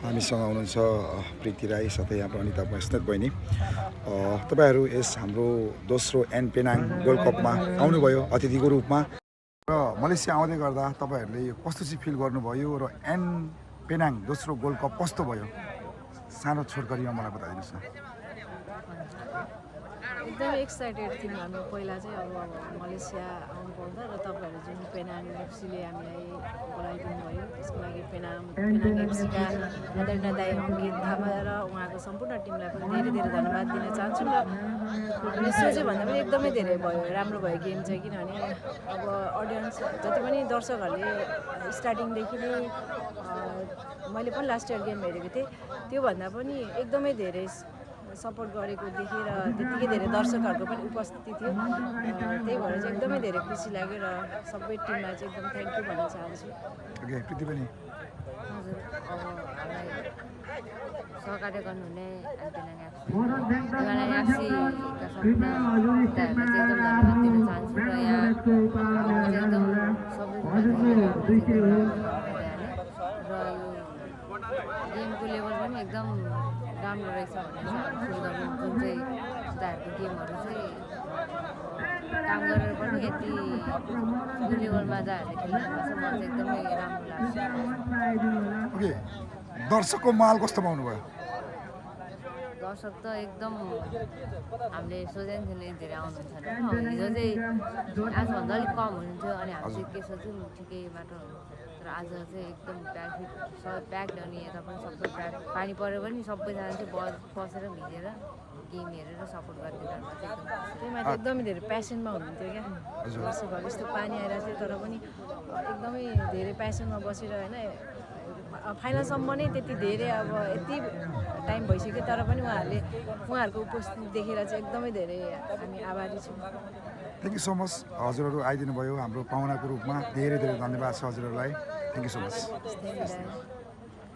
हामीसँग हुनुहुन्छ प्रीति राई साथै हाम्रो अनिता स्नेत बहिनी। तपाईहरू यस हाम्रो दोस्रो एन पेनाङ गोल्ड कपमा आउनुभयो अतिथिको रूपमा र मलेसिया आउँदै गर्दा तपाईहरूले कस्तो चाहिँ फिल गर्नुभयो र एन पेनाङ दोस्रो गोल्ड कप कस्तो भयो? सानो छोटकरीमा मलाई बताइदिनुहोस् न। एकदमै एक्साइटेड थियौँ हामी पहिला चाहिँ अब मलेसिया आउनु पाउँदा र तपाईँहरू जुन पेनाङ एफसीले हामीलाई बोलाइदिनु भयो त्यसको लागि पेनाङ एफसीका आदरणीय दाइ अङ्कित थापा र उहाँको सम्पूर्ण टिमलाई पनि धेरै धेरै धन्यवाद दिन चाहन्छु। र हामीले सोचे भन्दा पनि एकदमै धेरै भयो, राम्रो भयो गेम चाहिँ। किनभने अब अडियन्स जति पनि दर्शकहरूले स्टार्टिङदेखि नै मैले पनि लास्ट इयर गेम हेरेको थिएँ, त्योभन्दा पनि एकदमै धेरै सपोर्ट गरेको देखेर त्यतिकै धेरै दर्शकहरूको पनि उपस्थिति थियो। त्यही भएर चाहिँ एकदमै धेरै खुसी लाग्यो र सबै टिमलाई चाहिँ एकदम थ्याङ्क यू भन्न चाहन्छु। प्रीति पनि हजुर, अब हामीलाई सहकार्य गर्नुहुने पेनाङ एफसीका सम्पूर्ण दाइहरूलाई चाहिँ एकदम धन्यवाद दिन चाहन्छु। र यहाँ एकदम सबैजना र यो गेमको लेभल पनि एकदम राम्रो रहेछ भन्ने चाहिँ हामी फिल गर्नु। जुन चाहिँ दाइहरूको गेमहरू चाहिँ काम गरेर पनि यति लेभलमा दाइहरूले खेल्नु भएको छ, मलाई चाहिँ एकदमै राम्रो लाग्छ। दर्शकको माहौल कस्तो पाउनु भयो? दर्शक त एकदम हामीले सोचेको थिएन धेरै आउनुहुन्छ र हिजो चाहिँ आजभन्दा अलिक कम हुनुहुन्थ्यो अनि हामी चाहिँ के सोच्यौँ ठिकै बाटो तर आज चाहिँ एकदम प्याक्ड अनि यता पनि सबै प्याक पानी पऱ्यो पनि सबैजना चाहिँ बसेर भिजेर गेम हेरेर सपोर्ट गरिदिनु। त्यही माथि एकदमै धेरै प्यासनमा हुनुहुन्थ्यो क्या दर्शकहरू। यस्तो पानी आइरहेको थियो तर पनि एकदमै धेरै प्यासनमा बसेर होइन फाइनलसम्म नै त्यति धेरै अब यति टाइम भइसक्यो तर पनि उहाँहरूको उपस्थिति देखेर चाहिँ एकदमै धेरै हामी आभारी छौँ। Thank you so much. हजुरहरू आइदिनु भयो हाम्रो पाहुनाको रूपमा, धेरै धेरै धन्यवाद छ हजुरहरूलाई। Thank you so much.